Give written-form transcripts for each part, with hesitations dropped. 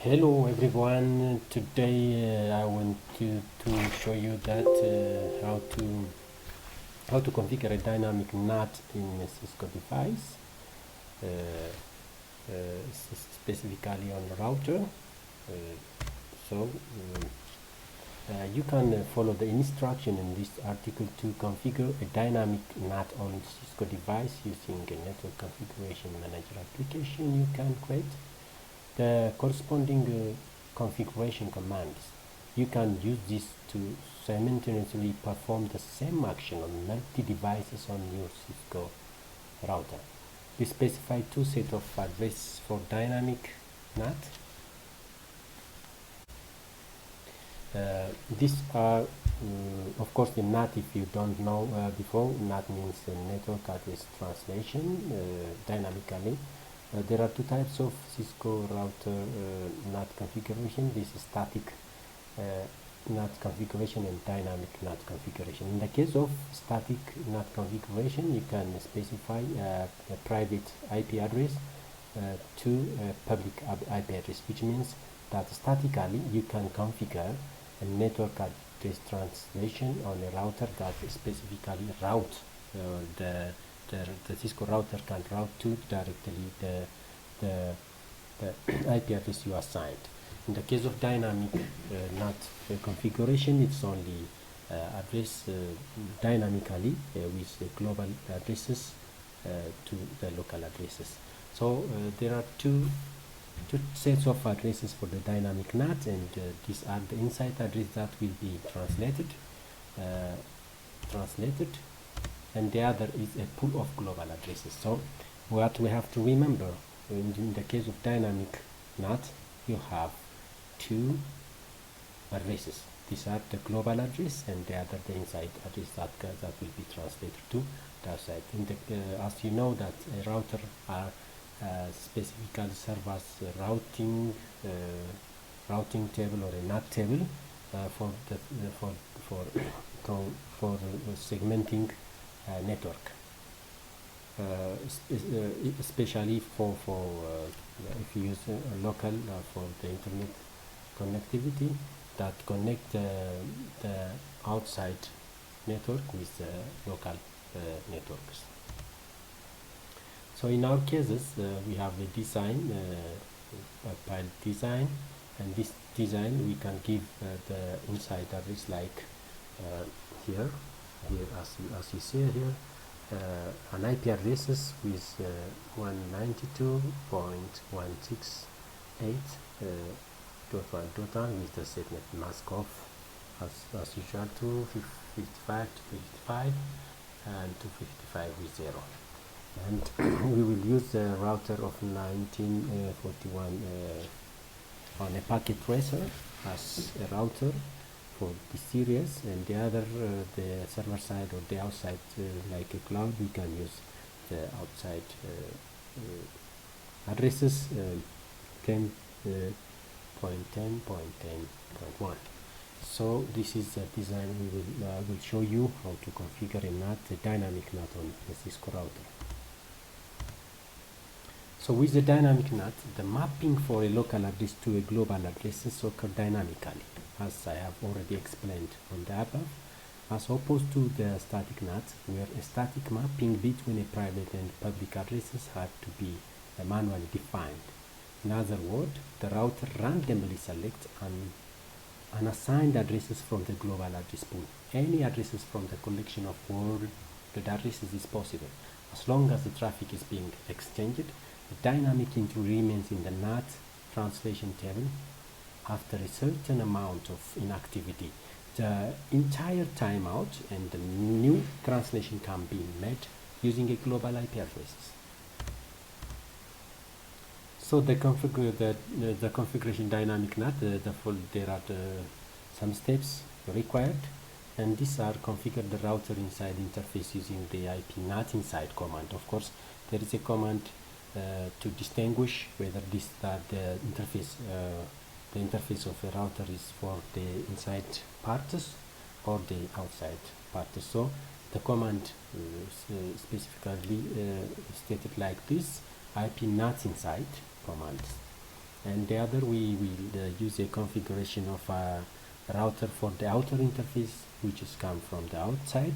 Hello everyone. Today I want to show you that how to configure a dynamic NAT in a Cisco device, uh, specifically on the router. You can follow the instruction in this article to configure a dynamic NAT on Cisco device using a network configuration manager application you can create. The corresponding configuration commands. You can use this to simultaneously perform the same action on multi-devices on your Cisco router. We specify two sets of addresses for dynamic NAT. These are, of course, the NAT, if you don't know before, NAT means network address translation dynamically. There are two types of Cisco router NAT configuration. This is static NAT configuration and dynamic NAT configuration. In the case of static NAT configuration, you can specify a private IP address to a public IP address, which means that statically you can configure a network address translation on a router that specifically route the Cisco router can route to directly the IP address you assigned. In the case of dynamic NAT configuration, it's only address dynamically with the global addresses to the local addresses. So there are two sets of addresses for the dynamic NAT, and these are the inside address that will be translated, and the other is a pool of global addresses. So what we have to remember, in the case of dynamic NAT, you have two addresses. These are the global address, and the other the inside address that will be translated to the outside. As you know, that a router are specifically serve as a routing table or a NAT table for segmenting network, especially for if you use a local for the internet connectivity that connect the outside network with local networks. So in our cases, we have a design, a pilot design, and this design we can give the inside address like here as you see here, an IP addresses with 192.168.1.1 with the segment mask off as usual to 55 to 55 and to 55 with 0. And we will use the router of 1941 on a packet tracer as a router for the series, and the other the server side or the outside like a cloud, we can use the outside addresses 10.10.10.1. So this is the design. We will show you how to configure a dynamic NAT on the Cisco router. So with the dynamic NAT, the mapping for a local address to a global addresses occur dynamically, as I have already explained on the above, as opposed to the static NAT, where a static mapping between a private and public addresses had to be manually defined. In other words, the router randomly selects unassigned addresses from the global address pool. Any addresses from the collection of world addresses is possible, as long as the traffic is being exchanged. The dynamic entry remains in the NAT translation table after a certain amount of inactivity. The entire timeout and the new translation can be made using a global IP addresses. So the configuration dynamic NAT, there are some steps required, and these are configure the router inside interface using the IP NAT inside command. Of course, there is a command to distinguish whether the interface of a router is for the inside parts or the outside parts. So the command specifically stated like this: IP NAT inside command and the other we will use a configuration of a router for the outer interface, which is come from the outside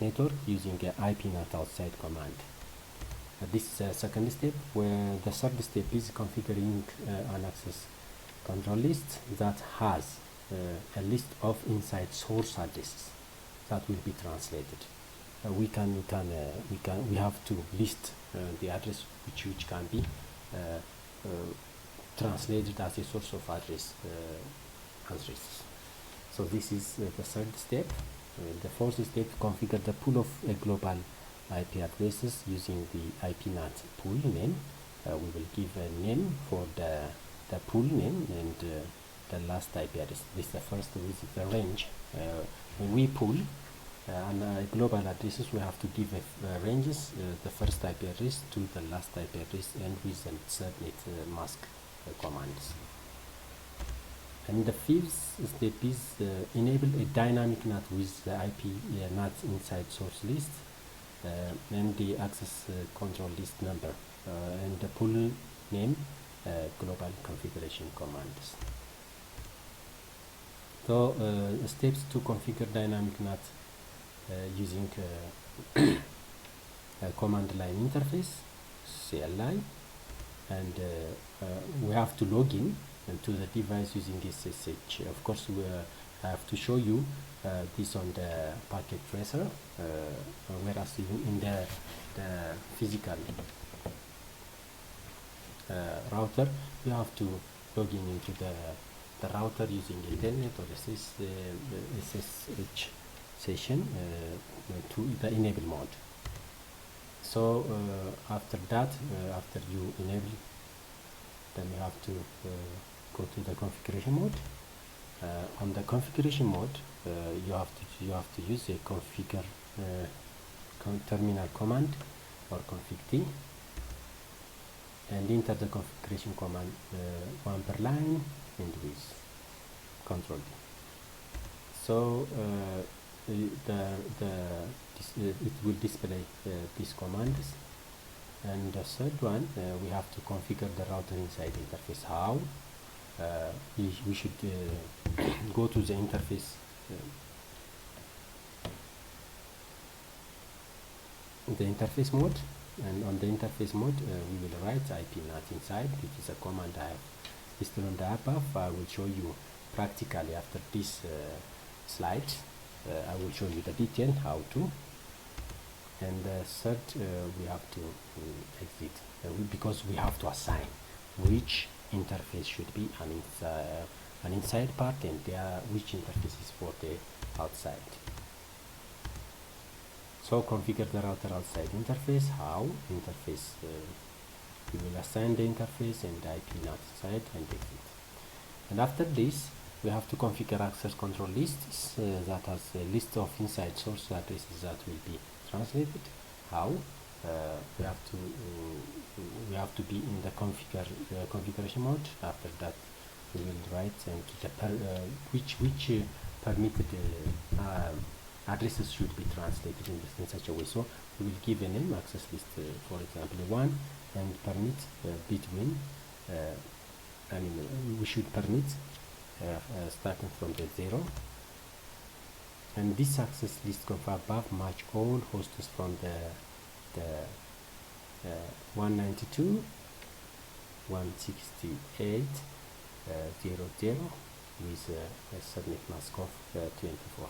network using a IP NAT outside command. This is a second step, where the third step is configuring an access control list that has a list of inside source addresses that will be translated. We have to list the address which can be translated as a source of address addresses. So this is the third step. The fourth step, configure the pool of global IP addresses using the IP NAT pool name. We will give a name for the pool name and the last IP address. This is the first, this is the range. When we pool global addresses, we have to give ranges, the first IP address to the last IP address, and with the subnet mask commands. And the fifth step is enable a dynamic NAT with the IP NAT inside source list and the access control list number and the pool name global configuration commands. So steps to configure dynamic NAT using a command line interface, CLI, and we have to log in to the device using SSH. Of course, we have to show you this on the packet tracer, whereas in the physical router, you have to log in into the router using internet or SSH session to the enable mode. So after that, after you enable, then you have to go to the configuration mode. On the configuration mode, you have to use a configure terminal command or config T, and enter the configuration command one per line and with control D. So it will display these commands. And the third one, we have to configure the router inside interface. How? We should go to the interface, mode, and on the interface mode we will write IP NAT inside. It is a command I have listed on the above. I will show you practically after this slide. I will show you the detail how to. And third, we have to exit because we have to assign which interface should be an inside part and which interface is for the outside. So configure the router outside interface. How? Interface, we will assign the interface and the IP NAT inside and exit. And after this, we have to configure access control lists that has a list of inside source addresses that will be translated. How? We have to be in the configuration mode. After that, we will write which permitted addresses should be translated in such a way. So we will give a name, access list, for example, 1, and permit between. We should permit starting from the 0. And this access list confirm above match all hosts from the 192.168.00 with a subnet mask of 24.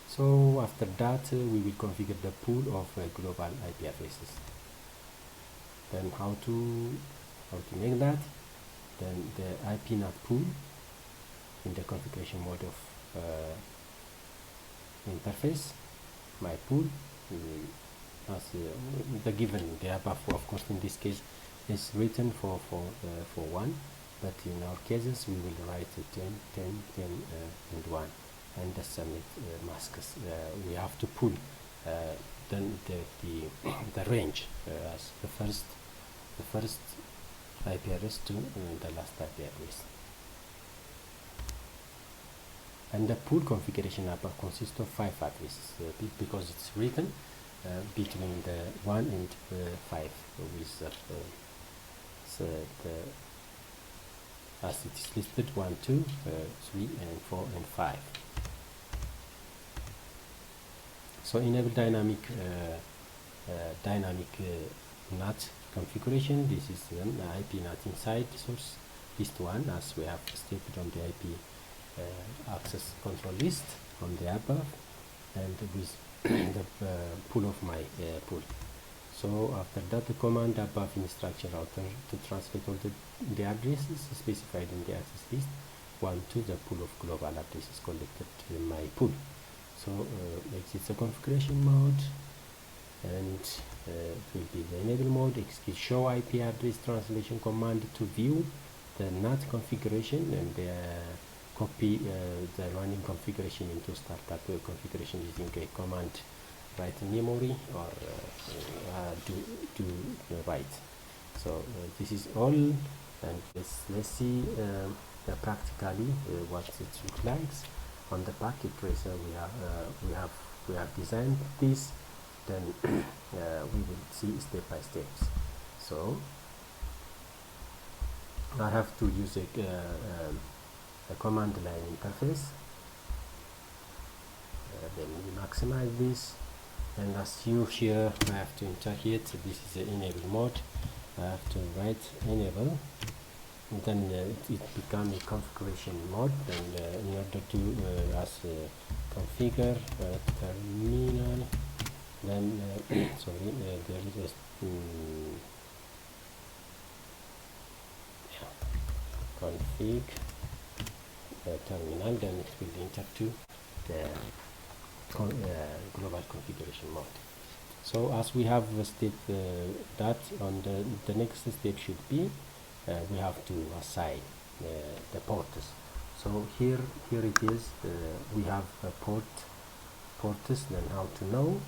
So after that, we will configure the pool of global IP addresses. Then how to make that? Then the IP NAT pool in the configuration mode of interface, my pool, as the given, the above, of course, in this case is written for 1, but in our cases we will write 10, 10, 10, and 1, and the subnet masks. We have to pull then the range as the first IP address to the last IP address. And the pool configuration above consists of 5 addresses because it's written between the 1 and 5 with as it is listed 1, 2, 3 and 4 and 5. So enable dynamic NAT configuration. This is an IP NAT inside source list 1, as we have stated on the IP access control list on the above, and with the pool of my pool. So after that, the command above instruction router to translate all the addresses specified in the access list 1 to the pool of global addresses collected in my pool. So exit the configuration mode, and it will be the enable mode. Execute show IP address translation command to view the NAT configuration, and copy the running configuration into startup configuration using a command write in memory or do write. So this is all, and let's see practically what it looks like. On the packet tracer we have designed this, then we will see step by steps. So I have to use a command line interface, then we maximize this, and as you here I have to enter here, so this is the enable mode. I have to write enable, and then it becomes a configuration mode, and in order to configure terminal, then sorry, there is a config terminal, then it will enter to the global configuration mode. So as we have stated that on the next step should be we have to assign the ports. So here it is, we have a ports, then how to know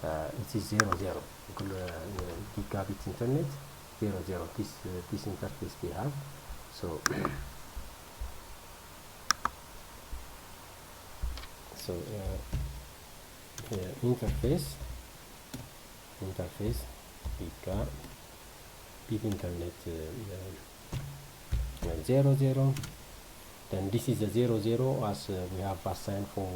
it is 00 gigabit internet 00, this interface we have. So interface gigabit internet 00, then this is the 00 as we have assigned for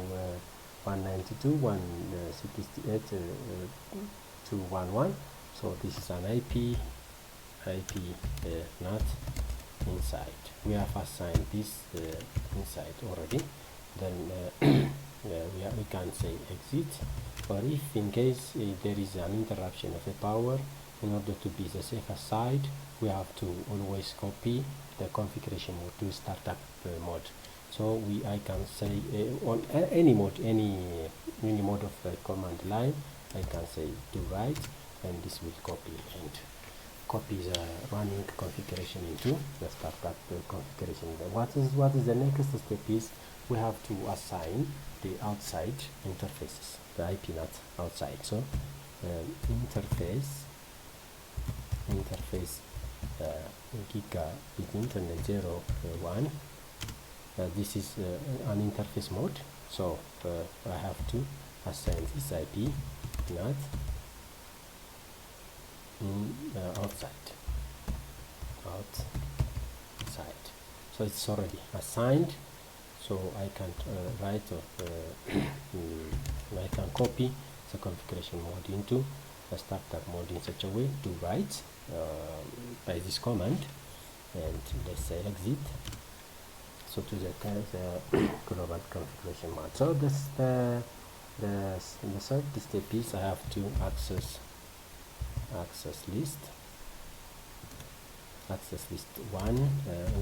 192.168.211. So this is an IP NAT inside. We have assigned this inside already. Then we can say exit, or if in case there is an interruption of the power, in order to be the safer side, we have to always copy the configuration mode to startup mode. So I can say on any mode, any mode of the command line, I can say do write, and this will copy the running configuration into the startup configuration. What is the next step is we have to assign the outside interfaces, the IP NAT outside. So interface gigabit internet 01. This is an interface mode, so I have to assign this IP NAT outside. So it's already assigned, so I can write I can copy the configuration mode into the startup mode in such a way to write by this command, and let's say exit, so to the global configuration mode. So this the third step is I have to access list 1.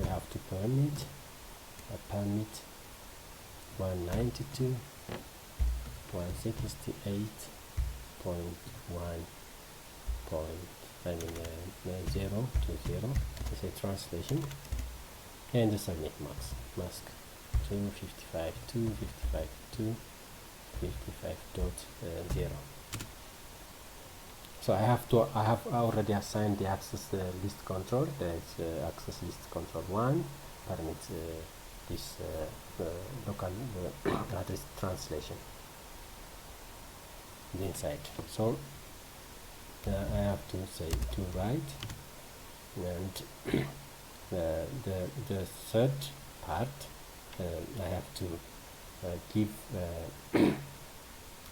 We have to permit 192.1.0 is a translation, and the subnet mask 255.255.255.0. So I have already assigned the access list control. That's access list control 1 permits this local address translation inside. So I have to say to write, and the third part I have to give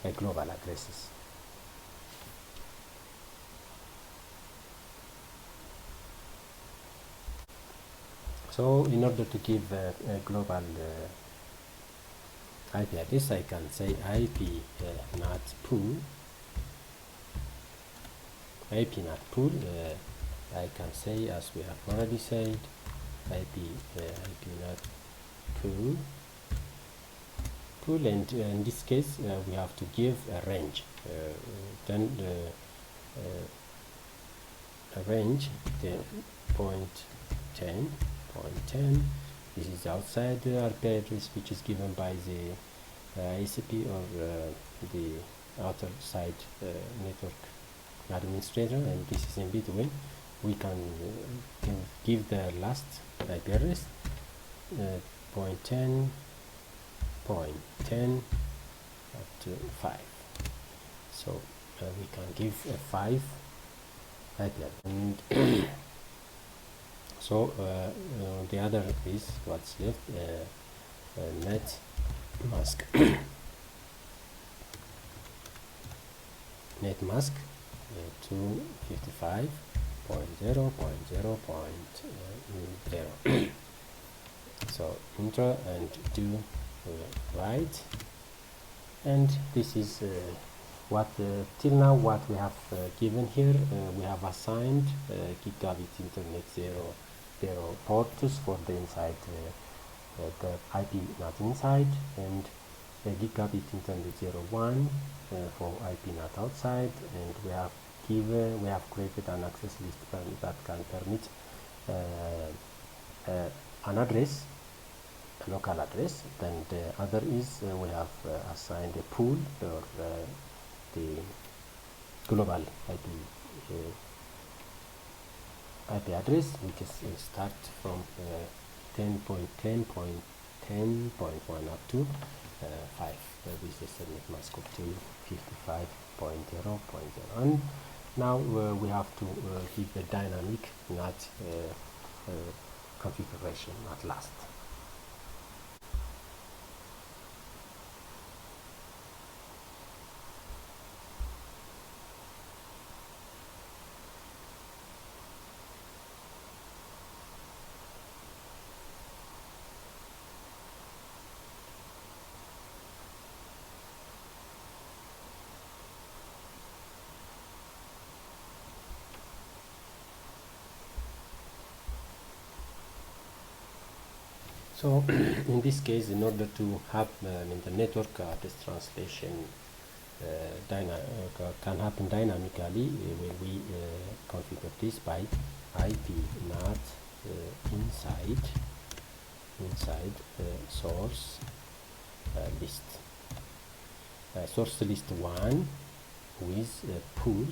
a global addresses. So in order to give a global IP address, I can say IP NAT pool. IP NAT pool, I can say, as we have already said, IP NAT pool, and in this case we have to give a range. Then a range, the point 10. This is outside the IP address, which is given by the ICP or the outer side network administrator, and this is in between. We can give the last IP address point 10 up to 5. So we can give a 5 IP address. And so the other is what's left, net mask. Net mask 255.0.0.0. So enter and do write, and this is what till now what we have given here. We have assigned gigabit internet 0 ports for the inside the IP NAT inside, and gigabit internet 01 for IP NAT outside, and we have created an access list that can permit an address, a local address. Then the other is we have assigned a pool or the global IP address, which is start from 10.10.10.1 up to 5. This is a net mask of 255.0.0. And now we have to give the dynamic NAT configuration at last. So in this case, in order to have the network address translation can happen dynamically, when we configure this by IP NAT inside source list. Source list 1 with pool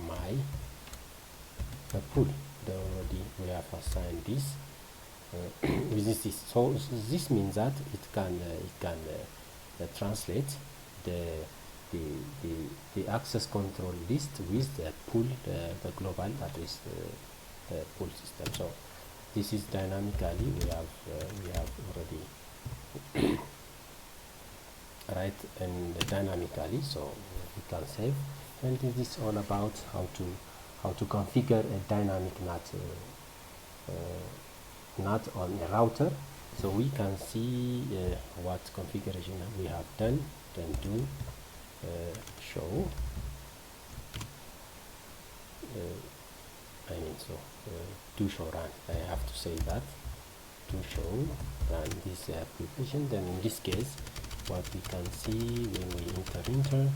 my pool. Already we have assigned this with this. So this means that it can translate the access control list with the pool, the global address pool system. So this is dynamically we have already write and dynamically, so we can save. And this is all about how to configure a dynamic NAT on a router. So we can see what configuration we have done. Then do show. Do show run. I have to say that. Do show run this application. Then in this case, what we can see when we enter,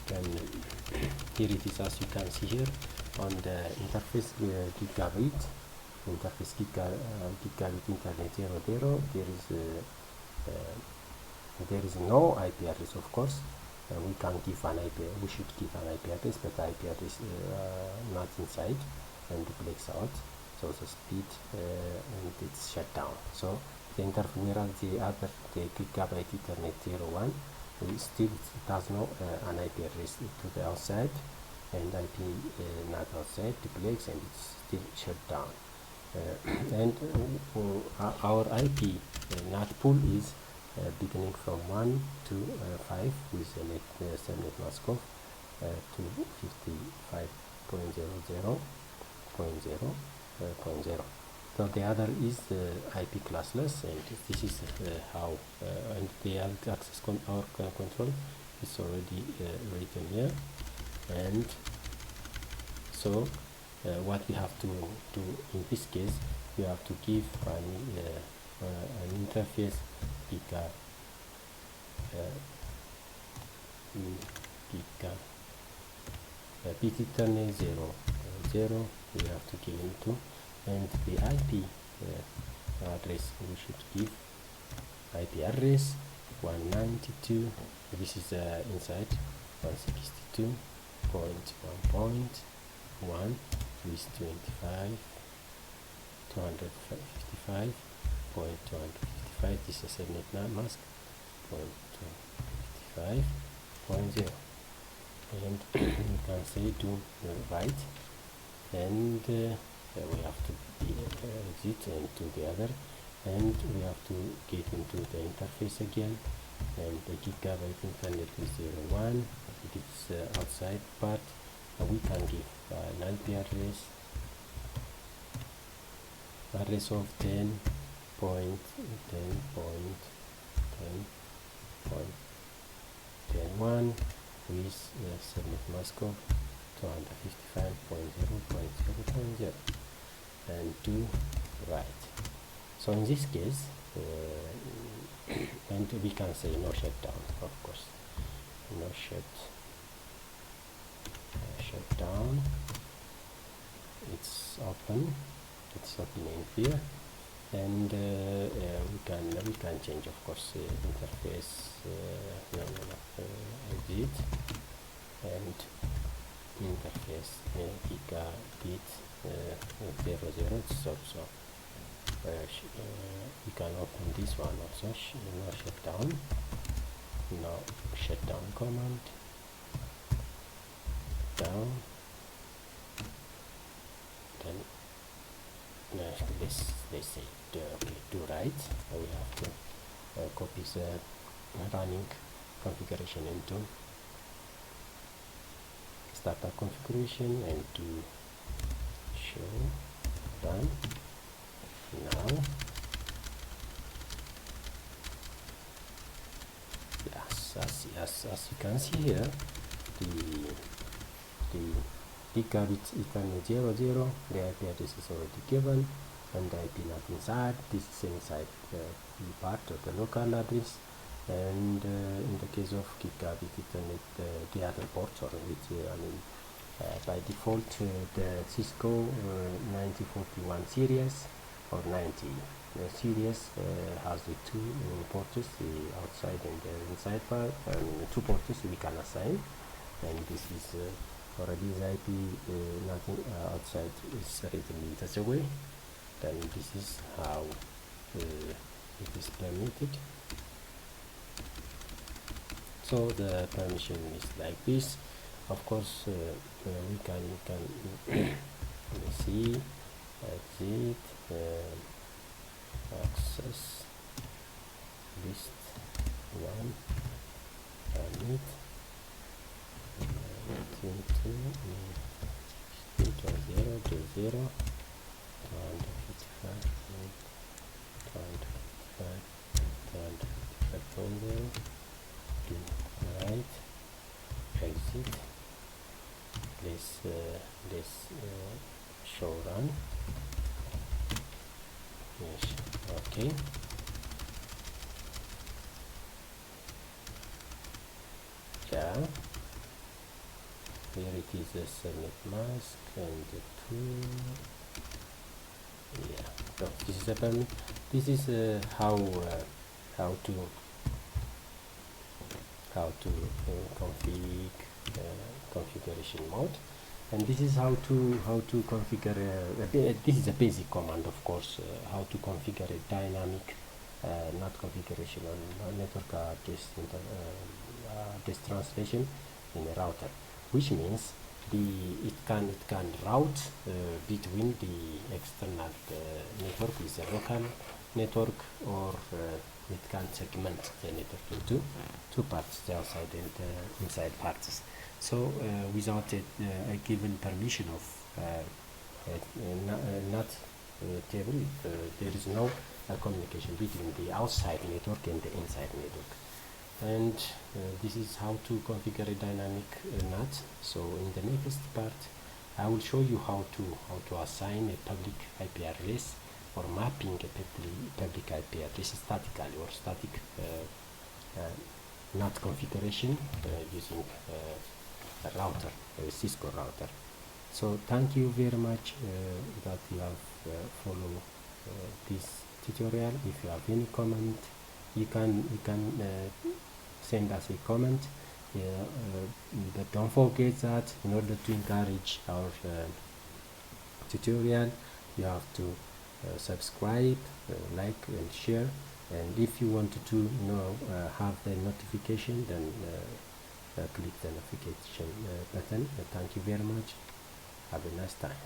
then here it is, as you can see here. On the interface gigabit internet 00, there is no IP address, of course. We can give an IP. We should give an IP address, but IP address not inside, and breaks out. so the speed and it's shut down. So the whereas the other, the Gigabyte Ethernet 01, we still does not an IP address to the outside and IP NAT outside duplex, and it's still shut down. And our IP NAT pool is beginning from 1 to 5 with a subnet mask of to 55.00.0.0. So the other is IP classless, and this is how and the access our control is already written here. And so what we have to do in this case, we have to give an interface bit Ethernet 0, 0 we have to give into, and the IP address we should give IP address 192, this is inside 162.1.1 with 255.255, this is a subnet mask 255.0, and you can say to right, and we have to exit and to the other, and we have to get into the interface again, and the Gigabyte Internet is 01, it is outside part. We can give an IP address of 10.10.10.1 with subnet mask of 255.0.0.0 and to right. So in this case, and we can say no shutdown, of course, no shutdown. It's opening here, and we can change, of course, interface exit and interface gigabit 00. So we can open this one also, no shutdown, no shutdown command, down, then let's say do right. We have to copy the running configuration into startup configuration and do show run now. Yes, as you can see here, the Gigabit Ethernet 00, the IP address is already given, and the IP NAT inside. This is inside part of the local address, and in the case of Gigabit Ethernet, the other ports are with by default the Cisco 9041 series or 90 series has the two ports, the outside and the inside part, and two ports we can assign, and this is already the IP nothing outside is written in such a way. Then this is how it is permitted. So the permission is like this. Of course, we can see exit access list one permit into 0 to 0 255 to right, exit, let's show run. Yes, okay. Yeah, here it is a subnet mask and the two. Yeah, so this is a permit. This is how to config configuration mode. And this is how to configure this is a basic command, of course, how to configure a dynamic NAT configuration on network address translation in a router, which means it can route between the external network with a local network, or it can segment the network into two parts, the outside and inside parts. So without a given permission of NAT table, there is no communication between the outside network and the inside network. And this is how to configure a dynamic NAT. So in the next part, I will show you how to assign a public IP address, or mapping a public IP address statically, or static NAT configuration using a router, a Cisco router. So thank you very much that you have followed this tutorial. If you have any comment, you can send us a comment, but don't forget that in order to encourage our tutorial, you have to subscribe, like and share, and if you want to have the notification, then click the notification button. Thank you very much. Have a nice time.